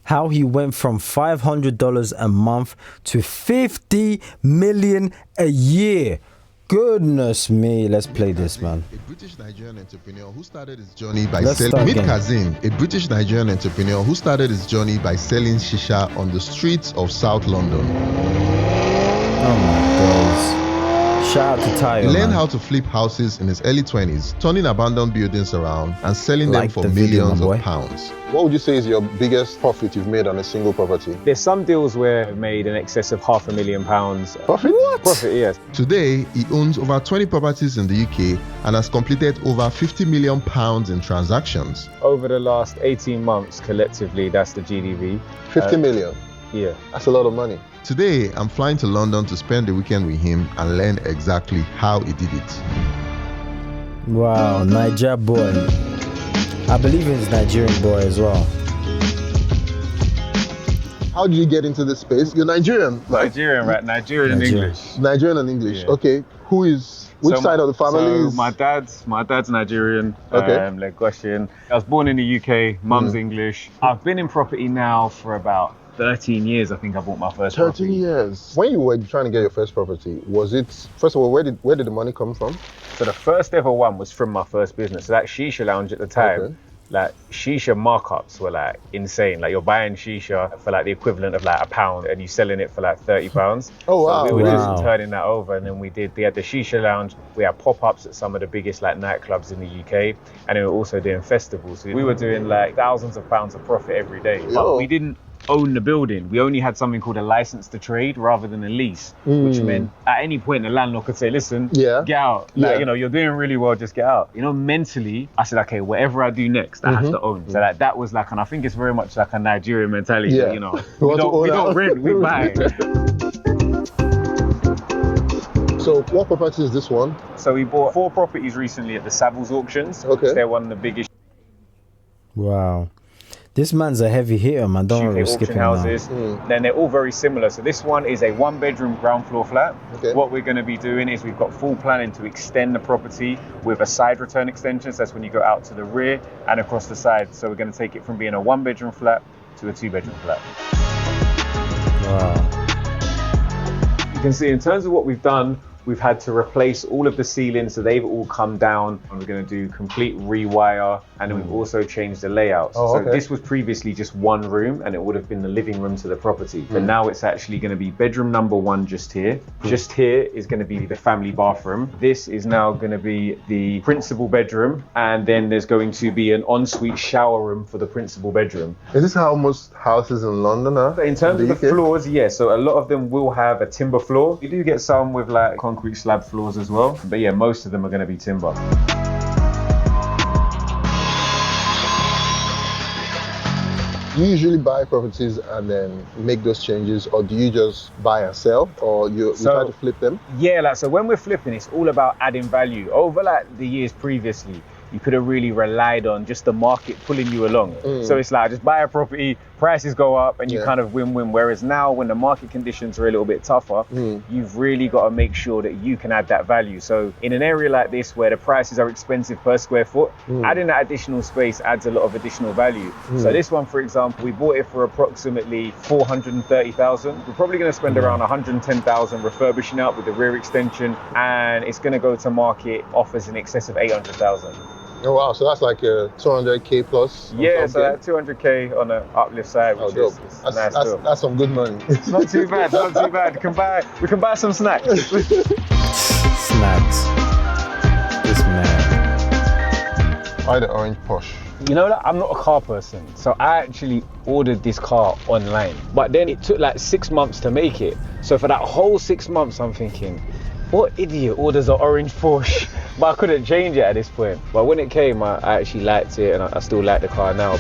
how he went from $500 a month to $50 million a year. Goodness me, let's play this, man. A British Nigerian entrepreneur who started his journey by selling. Meet Kazim, a British Nigerian entrepreneur who started his journey by selling shisha on the streets of South London. Oh my God. Shout out to Tayo. He learned how to flip houses in his early 20s, turning abandoned buildings around and selling them for millions of pounds. What would you say is your biggest profit you've made on a single property? There's some deals where I've made in excess of £500,000. Profit? What? Profit, yes. Today, he owns over 20 properties in the UK and has completed over £50 million in transactions. Over the last 18 months, collectively, that's the GDV. 50 million? Yeah. That's a lot of money. Today, I'm flying to London to spend the weekend with him and learn exactly how he did it. Wow, Niger boy. I believe he's Nigerian boy as well. How did you get into this space? You're Nigerian, right? Nigerian, right? Nigerian and English. Nigerian and English. Yeah. Okay. Which side of the family is? My dad's Nigerian, okay. Lagosian. I was born in the UK, mum's English. I've been in property now for about 13 years. I think I bought my first 13 property. years. When you were trying to get your first property, was it, first of all, where did the money come from? So the first ever one was from my first business. So that shisha lounge at the time, like shisha markups were like insane. Like you're buying shisha for like the equivalent of like £1 and you're selling it for like £30. Oh wow. So we were just turning that over, and then we had the shisha lounge. We had pop-ups at some of the biggest like nightclubs in the UK, and we were also doing festivals. So we were doing like thousands of pounds of profit every day. But we didn't own the building. We only had something called a license to trade rather than a lease, which meant at any point the landlord could say, listen, get out. Like, you know, you're doing really well, just get out. You know, mentally, I said, okay, whatever I do next, I have to own. So like, that was like, and I think it's very much like a Nigerian mentality, you know, we don't rent, we buy. So what property is this one? So we bought 4 properties recently at the Savills auctions. Okay. They're one of the biggest. Wow. This man's a heavy hitter, man. Don't worry, skipping houses. Then they're all very similar. So this one is a 1-bedroom ground floor flat. Okay. What we're going to be doing is we've got full planning to extend the property with a side return extension. So that's when you go out to the rear and across the side. So we're going to take it from being a 1-bedroom flat to a 2-bedroom flat. Wow. You can see in terms of what we've done, we've had to replace all of the ceilings, so they've all come down, and we're going to do complete rewire, and then we've also changed the layout. So this was previously just one room, and it would have been the living room to the property. But now it's actually going to be bedroom number 1 just here. Just here is going to be the family bathroom. This is now going to be the principal bedroom, and then there's going to be an ensuite shower room for the principal bedroom. Is this how most houses in London are? In terms of the floors, yes. So a lot of them will have a timber floor. You do get some with like concrete slab floors as well, but yeah, most of them are going to be timber. Do you usually buy properties and then make those changes, or do you just buy and sell, or you try to flip them? Yeah, like so when we're flipping, it's all about adding value. Over like the years previously, you could have really relied on just the market pulling you along. So it's like, just buy a property, prices go up, and you kind of win-win. Whereas now, when the market conditions are a little bit tougher, you've really got to make sure that you can add that value. So in an area like this, where the prices are expensive per square foot, adding that additional space adds a lot of additional value. So this one, for example, we bought it for approximately 430,000. We're probably going to spend around 110,000 refurbishing out with the rear extension, and it's going to go to market offers in excess of 800,000. Oh wow, so that's like a 200k plus? Yeah, so that 200k on the uplift side, which is nice. That's some good money. It's not too bad, not too bad. We can buy some snacks. Snacks. This man. Why the orange Porsche? You know, I'm not a car person, so I actually ordered this car online. But then it took like 6 months to make it. So for that whole 6 months, I'm thinking, what idiot orders an orange Porsche? But I couldn't change it at this point. But when it came, I actually liked it, and I still like the car now.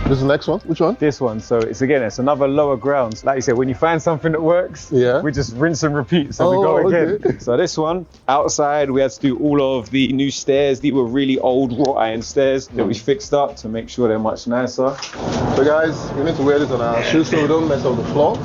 This is the next one? Which one? This one. So it's another lower grounds. Like you said, when you find something that works, we just rinse and repeat. So we go again. Okay. So this one, outside, we had to do all of the new stairs. These were really old wrought iron stairs that we fixed up to make sure they're much nicer. So guys, we need to wear this on our shoes so we don't mess up the floor.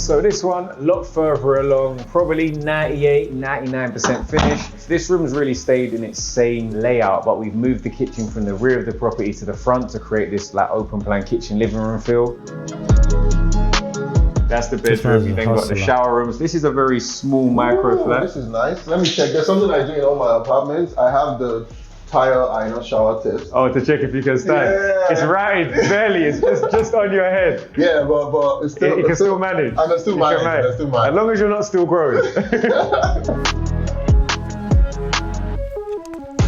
So this one, a lot further along, probably 98, 99% finished. This room's really stayed in its same layout, but we've moved the kitchen from the rear of the property to the front to create this like open plan kitchen living room feel. That's the bedroom. You then got the shower rooms. This is a very small micro flat. This is nice. Let me check. There's something I do in all my apartments. I have the tile iron shower test. Oh, to check if you can stand. Yeah. It's right, barely. It's just on your head. Yeah, but it's still. You can still manage. And it's still manage. As long as you're not still growing.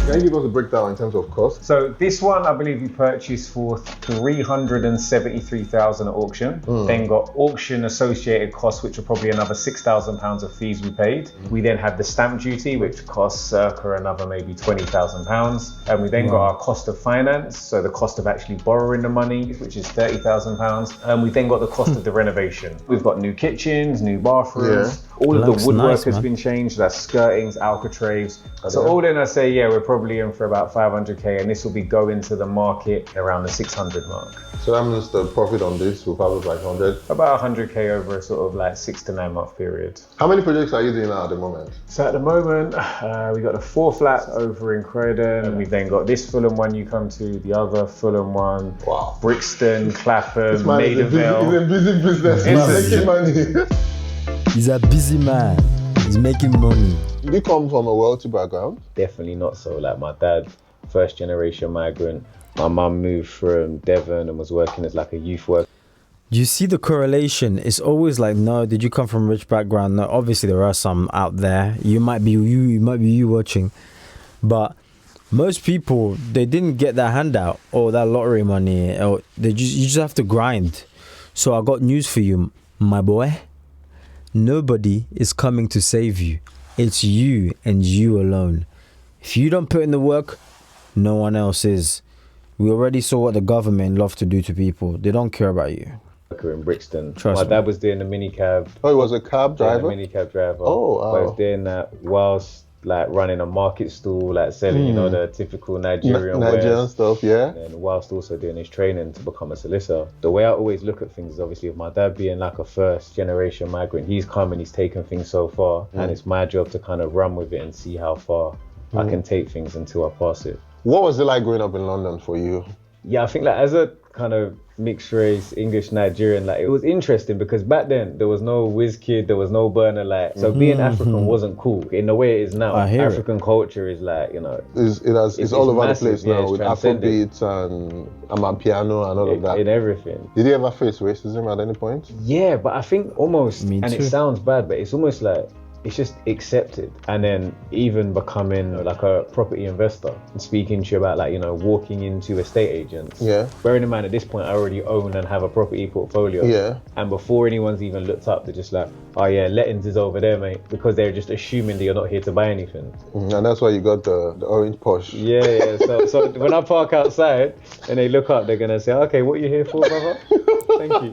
Can you give us a breakdown in terms of cost? So this one, I believe we purchased for 373,000 at auction. Then got auction associated costs, which are probably another £6,000 of fees we paid. We then had the stamp duty, which cost circa another maybe £20,000. And we then got our cost of finance, so the cost of actually borrowing the money, which is £30,000. And we then got the cost of the renovation. We've got new kitchens, new bathrooms. Yeah. All of the woodwork nice, has been changed. That's skirtings, alcatraves. So all in, I say, yeah, we're probably in for about 500k, and this will be going to the market around the 600 mark. So that means the profit on this will probably be like 100. About 100k over a sort of like 6 to 9 month period. How many projects are you doing now at the moment? So at the moment, we got the 4 flats over in Croydon. We've then got this Fulham one you come to, the other Fulham one, Wow. Brixton, Clapham, Man, he's a Maidenvale. busy business. Making money. He's a busy man. He's making money. You come from a wealthy background? Definitely not so. Like my dad, first generation migrant. My mum moved from Devon and was working as like a youth worker. You see the correlation. It's always like, no, did you come from a rich background? No, obviously there are some out there. You might be you watching, but most people, they didn't get that handout or that lottery money, or you just have to grind. So I got news for you, my boy. Nobody is coming to save you. It's you and you alone. If you don't put in the work, no one else is. We already saw what the government love to do to people. They don't care about you. In Brixton. Trust my me. dad was doing a minicab. Oh, he was a cab driver? A minicab driver. Oh, wow. But I was doing that whilst like running a market stall, like selling, you know, the typical Nigerian wares. Stuff, yeah. And whilst also doing his training to become a solicitor. The way I always look at things is obviously with my dad being like a first generation migrant, he's come and he's taken things so far, and it's my job to kind of run with it and see how far I can take things until I pass it. What was it like growing up in London for you? Yeah, I think like as a kind of mixed race English Nigerian, like it was interesting because back then there was no WizKid, there was no Burner Light, so being African wasn't cool in the way it is now. African culture is like, you know, it's all over massive, the place now, with Afrobeats and Amapiano and all of that. In everything. Did you ever face racism at any point? Yeah, but I think almost, Me and too. it sounds bad, but it's almost like it's just accepted. And then even becoming like a property investor and speaking to you about like, you know, walking into estate agents. Yeah. Bearing in mind at this point I already own and have a property portfolio. Yeah. And before anyone's even looked up, they're just like, oh yeah, lettings is over there, mate, because they're just assuming that you're not here to buy anything. And that's why you got the orange Porsche. Yeah. So when I park outside and they look up, they're gonna say, okay, what are you here for, brother? Thank you.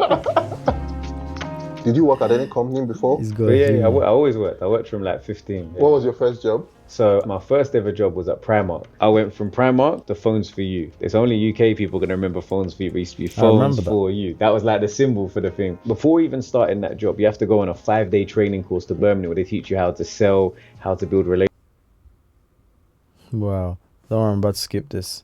Did you work at any company before? I always worked. I worked from like 15. Yeah. What was your first job? So my first ever job was at Primark. I went from Primark to Phones for You. It's only UK people gonna remember Phones for You. It used to be Phones for You. That was like the symbol for the thing. Before even starting that job, you have to go on a 5-day training course to Birmingham where they teach you how to sell, how to build relationships. Wow. Don't worry, I'm about to skip this.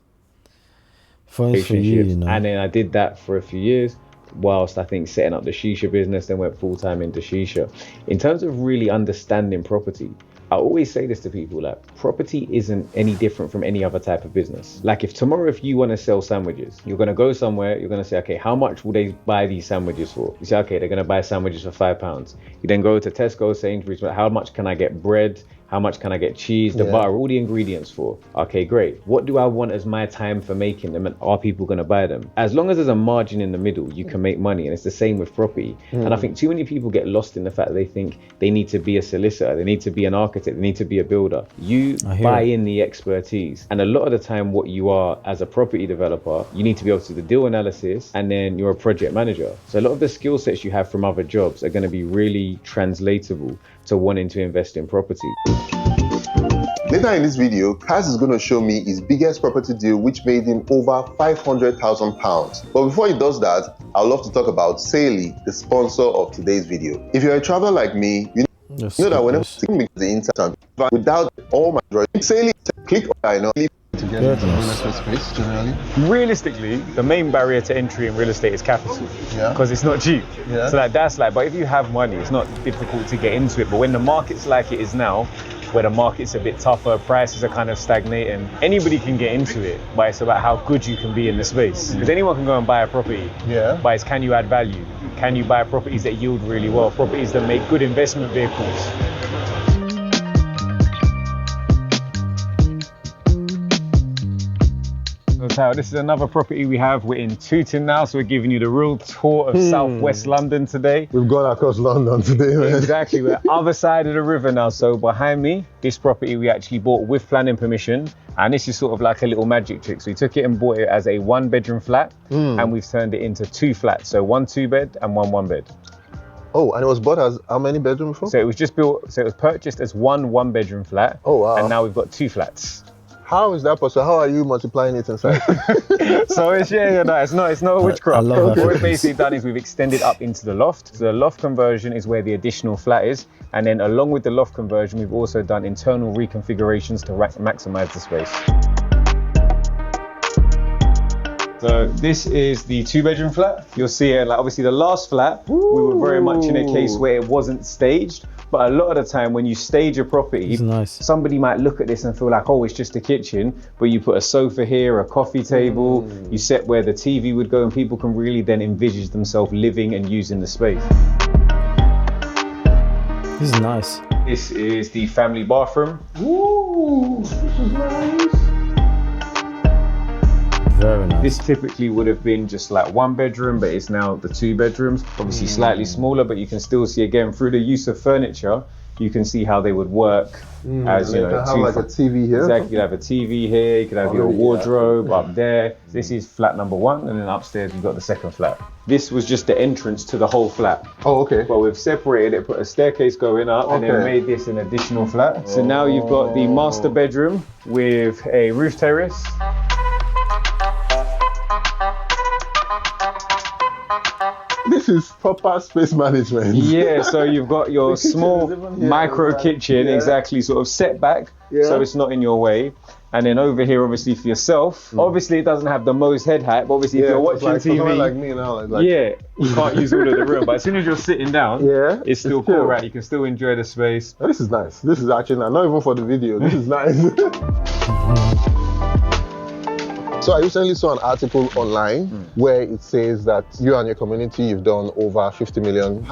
Phones for You, you know. And then I did that for a few years, whilst I think setting up the shisha business, then went full time into shisha. In terms of really understanding property, I always say this to people, like property isn't any different from any other type of business. Like if tomorrow, if you want to sell sandwiches, you're going to go somewhere, you're going to say, okay, how much will they buy these sandwiches for? You say, okay, they're going to buy sandwiches for £5. You then go to Tesco, Sainsbury's, how much can I get bread? How much can I get cheese, the butter, all the ingredients for? Okay, great. What do I want as my time for making them, and are people gonna buy them? As long as there's a margin in the middle, you can make money, and it's the same with property. And I think too many people get lost in the fact that they think they need to be a solicitor, they need to be an architect, they need to be a builder. You buy in the expertise. And a lot of the time what you are as a property developer, you need to be able to do the deal analysis, and then you're a project manager. So a lot of the skill sets you have from other jobs are gonna be really translatable to wanting to invest in property. Later in this video, Kaz is going to show me his biggest property deal which made him over £500,000. But before he does that, I'd love to talk about Saily, the sponsor of today's video. If you're a traveler like me, you know that whenever I'm the internet, without all my drawings, Saily, click on I know. To get into real estate space generally? Realistically, the main barrier to entry in real estate is capital. Because it's not cheap. So that's like, but if you have money, it's not difficult to get into it. But when the market's like it is now, where the market's a bit tougher, prices are kind of stagnating, anybody can get into it, but it's about how good you can be in the space. Because anyone can go and buy a property, but it's can you add value? Can you buy properties that yield really well, properties that make good investment vehicles? This is another property we have. We're in Tooting now, so we're giving you the real tour of southwest London today. We've gone across London today, man. Exactly, we're other side of the river now. So behind me, this property we actually bought with planning permission, and this is sort of like a little magic trick. So we took it and bought it as a 1-bedroom flat, and we've turned it into 2 flats. So 1 2-bed and 1 1-bed. Oh, and it was bought as how many bedrooms before? So it was just built, so it was purchased as 1 1-bedroom flat. Oh, wow. And now we've got 2 flats. How is that possible? How are you multiplying it inside? So it's it's not witchcraft. What we've basically done is we've extended up into the loft. So the loft conversion is where the additional flat is, and then along with the loft conversion, we've also done internal reconfigurations to maximize the space. So this is the 2-bedroom flat. You'll see it, like obviously the last flat, we were very much in a case where it wasn't staged. But a lot of the time when you stage a property, somebody might look at this and feel like, oh, it's just a kitchen, but you put a sofa here, a coffee table, you set where the TV would go, and people can really then envisage themselves living and using the space. This is nice. This is the family bathroom. Ooh, this is nice. Very nice. This typically would have been just like 1 bedroom, but it's now the 2 bedrooms. Obviously slightly smaller, but you can still see again through the use of furniture, you can see how they would work as, you know, have like a TV here. Exactly, you have a TV here, you could have your wardrobe up there. This is flat number 1, and then upstairs you've got the 2nd flat. This was just the entrance to the whole flat. Oh, okay. But we've separated it, put a staircase going up, and then made this an additional flat. So now you've got the master bedroom with a roof terrace. This is proper space management. Yeah, so you've got your small micro kitchen, exactly, sort of set back, so it's not in your way. And then over here, obviously for yourself, obviously it doesn't have the most head height, but obviously if you're watching TV, like me now, you can't use all of the room. But as soon as you're sitting down, it's still cool, right? You can still enjoy the space. Oh, this is nice. This is actually nice. Not even for the video. This is nice. So I recently saw an article online where it says that you and your community, you've done over £50 million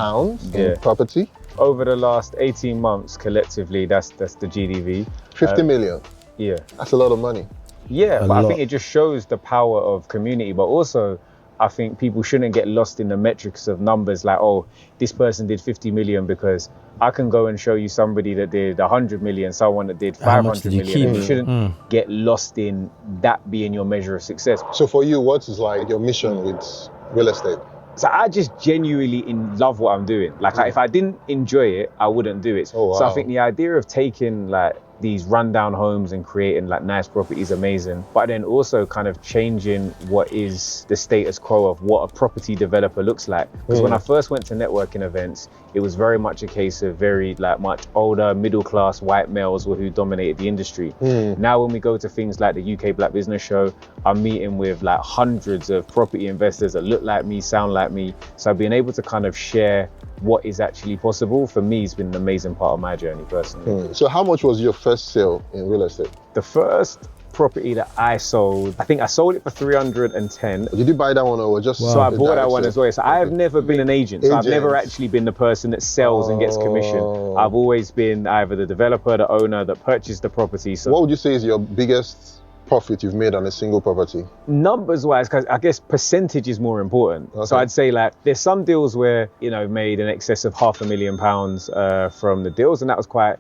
in property. Over the last 18 months, collectively, that's the GDV. 50 million? Yeah. That's a lot of money. Yeah, but I think it just shows the power of community, but also I think people shouldn't get lost in the metrics of numbers like, oh, this person did 50 million, because I can go and show you somebody that did 100 million, someone that did 500 million. You shouldn't get lost in that being your measure of success. So for you, what is like your mission with real estate? So I just genuinely love what I'm doing. Like if I didn't enjoy it, I wouldn't do it. Oh, wow. So I think the idea of taking like these rundown homes and creating like nice properties amazing, but then also kind of changing what is the status quo of what a property developer looks like. Because when I first went to networking events, it was very much a case of very like much older middle class white males who dominated the industry. Now when we go to things like the UK Black Business Show, I'm meeting with like hundreds of property investors that look like me, sound like me. So being able to kind of share what is actually possible, for me, has been an amazing part of my journey personally. So how much was your first sale in real estate? The first property that I sold, I think I sold it for 310. Did you buy that one or just? So I bought that one as well. So I have never been an agent. So I've never actually been the person that sells and gets commission. I've always been either the developer, the owner that purchased the property. So what would you say is your biggest profit you've made on a single property? Numbers wise, because I guess percentage is more important. Okay. So I'd say like there's some deals where, made in excess of £500,000 from the deals, and that was quite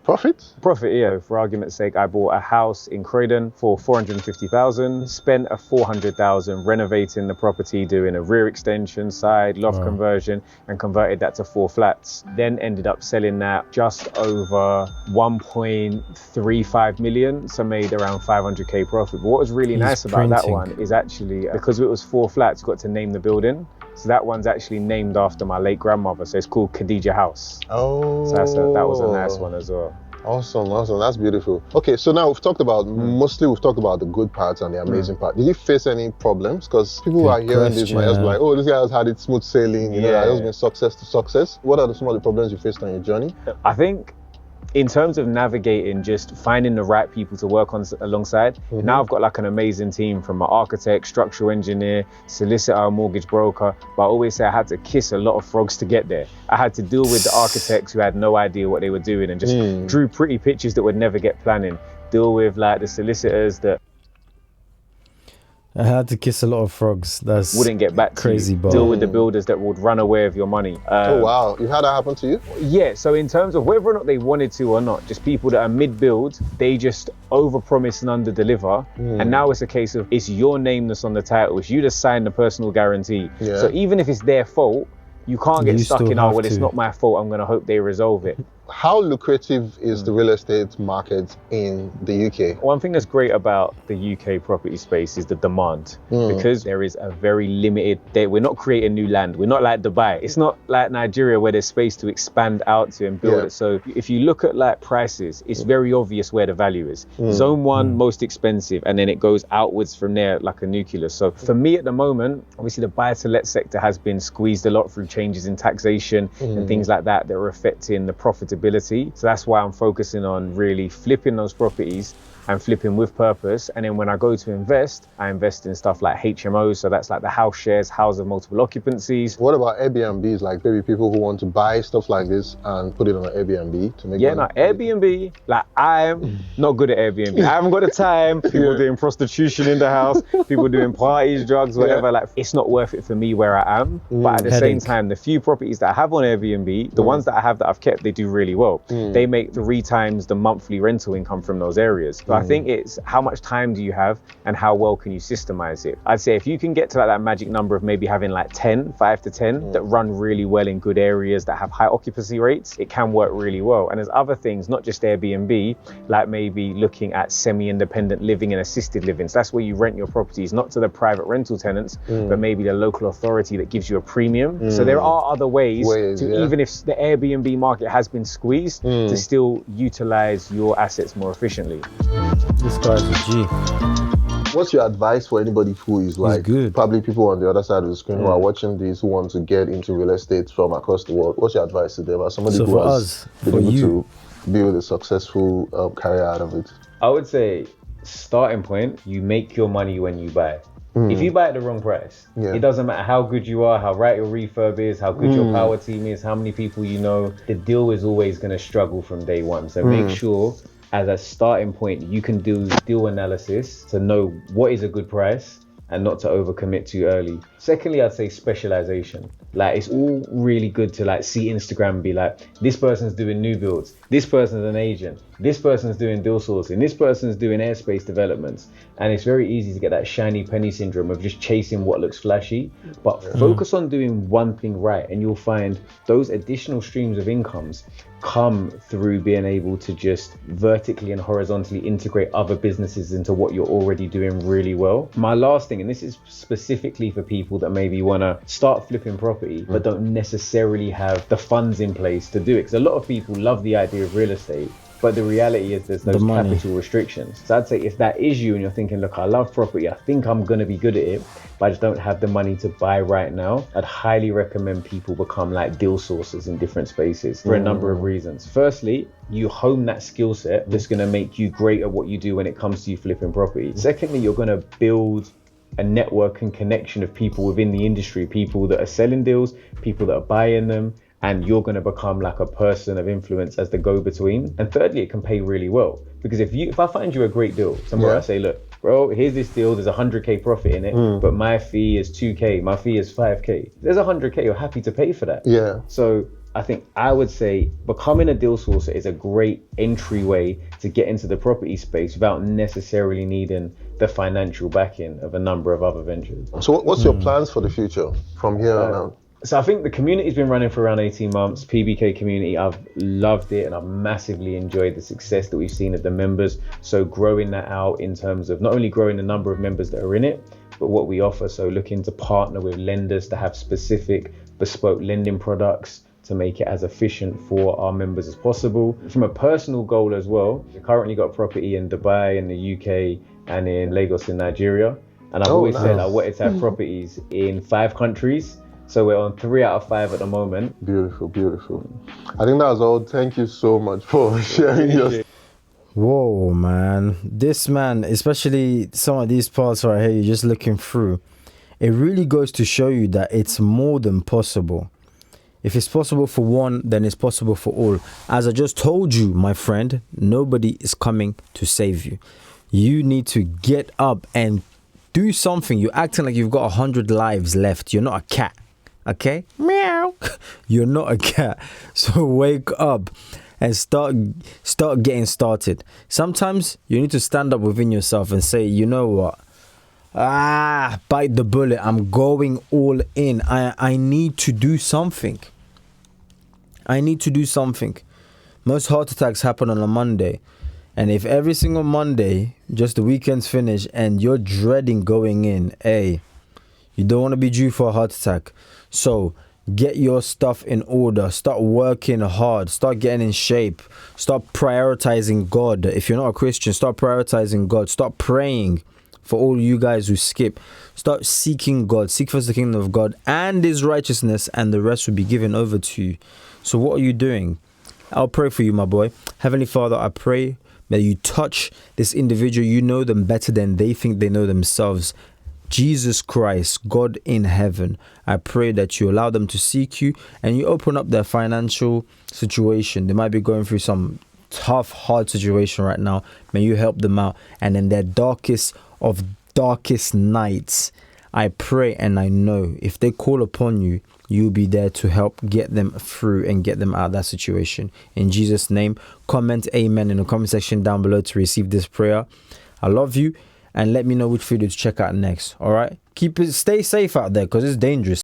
Profit? profit. Yeah, for argument's sake, I bought a house in Croydon for 450,000, spent a 400,000 renovating the property, doing a rear extension, side, loft conversion, and converted that to 4 flats. Then ended up selling that just over 1.35 million, so made around 500k profit. But what was really nice about that one is actually, because it was 4 flats, got to name the building. So that one's actually named after my late grandmother. So it's called Khadija House. Oh. So that was a nice one as well. Awesome. That's beautiful. Okay, so now we've talked about, mostly we've talked about the good parts and the amazing part. Did you face any problems? Because people are hearing this might just be like, oh, this guy has had it smooth sailing, it has been success to success. What are some of the problems you faced on your journey? I think in terms of navigating, just finding the right people to work on alongside, now I've got like an amazing team, from my architect, structural engineer, solicitor, mortgage broker. But I always say I had to kiss a lot of frogs to get there. I had to deal with the architects who had no idea what they were doing and just drew pretty pictures that would never get planning. Deal with like the solicitors that I had to kiss a lot of frogs. That's wouldn't get back crazy, to you. Deal with the builders that would run away with your money. Oh wow, you've had that happen to you? Yeah, so in terms of whether or not they wanted to or not, just people that are mid-build, they just overpromise and under-deliver. And now it's a case of, it's your name that's on the title. It's you that signed the personal guarantee. Yeah. So even if it's their fault, you can't get stuck in, it's not my fault, I'm going to hope they resolve it. How lucrative is the real estate market in the UK? One thing that's great about the UK property space is the demand, because there is a very limited, we're not creating new land. We're not like Dubai. It's not like Nigeria where there's space to expand out to and build it. So if you look at like prices, it's very obvious where the value is. Zone 1, most expensive, and then it goes outwards from there like a nucleus. So for me at the moment, obviously the buy to let sector has been squeezed a lot through changes in taxation and things like that are affecting the profitability. So that's why I'm focusing on really flipping those properties and flipping with purpose. And then when I go to invest, I invest in stuff like HMOs. So that's like the house shares, house of multiple occupancies. What about Airbnbs? Like maybe people who want to buy stuff like this and put it on an Airbnb to make money? No, Airbnb, like I'm not good at Airbnb. I haven't got the time. People doing prostitution in the house, people doing parties, drugs, whatever. Like it's not worth it for me where I am. But at the same time, the few properties that I have on Airbnb, the ones that I have that I've kept, they do really well. They make 3 times the monthly rental income from those areas. So I think it's how much time do you have and how well can you systemize it. I'd say if you can get to like that magic number of maybe having like 5 to 10 that run really well in good areas that have high occupancy rates, it can work really well. And there's other things, not just Airbnb, like maybe looking at semi-independent living and assisted living. So that's where you rent your properties, not to the private rental tenants, but maybe the local authority that gives you a premium. So there are other ways to, even if the Airbnb market has been squeezed, to still utilize your assets more efficiently. This guy's a G. What's your advice for anybody who is like, probably people on the other side of the screen who are watching this, who want to get into real estate from across the world? What's your advice to them as somebody who has been able to build a successful career out of it? I would say, starting point, you make your money when you buy. If you buy at the wrong price, it doesn't matter how good you are, how right your refurb is, how good your power team is, how many people you know, the deal is always going to struggle from day one. So make sure as a starting point, you can do deal analysis to know what is a good price and not to overcommit too early. Secondly, I'd say specialization. Like it's all really good to like see Instagram and be like, this person's doing new builds, this person's an agent, this person's doing deal sourcing, this person's doing airspace developments. And it's very easy to get that shiny penny syndrome of just chasing what looks flashy, but focus on doing one thing right. And you'll find those additional streams of incomes come through being able to just vertically and horizontally integrate other businesses into what you're already doing really well. My last thing, and this is specifically for people that maybe want to start flipping property, but don't necessarily have the funds in place to do it. Because a lot of people love the idea of real estate, but the reality is there's those capital restrictions. So I'd say if that is you and you're thinking, look, I love property, I think I'm going to be good at it, but I just don't have the money to buy right now, I'd highly recommend people become like deal sources in different spaces for a number of reasons. Firstly, you hone that skill set that's going to make you great at what you do when it comes to you flipping property. Secondly, you're going to build a network and connection of people within the industry, people that are selling deals, people that are buying them, and you're going to become like a person of influence as the go-between. And thirdly, it can pay really well, because if I find you a great deal somewhere, I say, look, bro, here's this deal, there's 100k profit in it, but my fee is 2k, my fee is 5k. There's 100k, you're happy to pay for that. Yeah. So I think I would say becoming a deal sourcer is a great entryway to get into the property space without necessarily needing the financial backing of a number of other ventures. So what's your plans for the future from here on out? So I think the community's been running for around 18 months. PBK community, I've loved it and I've massively enjoyed the success that we've seen of the members. So growing that out in terms of not only growing the number of members that are in it, but what we offer. So looking to partner with lenders to have specific bespoke lending products to make it as efficient for our members as possible. From a personal goal as well, we've currently got property in Dubai, in the UK, and in Lagos in Nigeria. And I've always said I wanted to have properties in 5 countries. So we're on 3 out of 5 at the moment. Beautiful, beautiful. I think that's all. Thank you so much for sharing your... Whoa, man. This man, especially some of these parts right here, you're just looking through. It really goes to show you that it's more than possible. If it's possible for one, then it's possible for all. As I just told you, my friend, nobody is coming to save you. You need to get up and do something. You're acting like you've got 100 lives left. You're not a cat. Okay? Meow. You're not a cat. So wake up and start getting started. Sometimes you need to stand up within yourself and say, you know what? Bite the bullet. I'm going all in. I need to do something. I need to do something. Most heart attacks happen on a Monday. And if every single Monday, just the weekend's finish and you're dreading going in, hey, you don't want to be due for a heart attack. So get your stuff in order. Start working hard. Start getting in shape. Start prioritizing God. If you're not a Christian, start prioritizing God. Start praying. For all you guys who skip, start seeking God. Seek first the kingdom of God and his righteousness, and the rest will be given over to you. So what are you doing? I'll pray for you, my boy. Heavenly Father, I pray that you touch this individual. You know them better than they think they know themselves. Jesus Christ, God in heaven, I pray that you allow them to seek you and you open up their financial situation. They might be going through some tough, hard situation right now. May you help them out. And in their darkest of darkest nights, I pray and I know if they call upon you, you'll be there to help get them through and get them out of that situation. In Jesus' name, comment amen in the comment section down below to receive this prayer. I love you, and let me know which video to check out next. All right, stay safe out there because it's dangerous.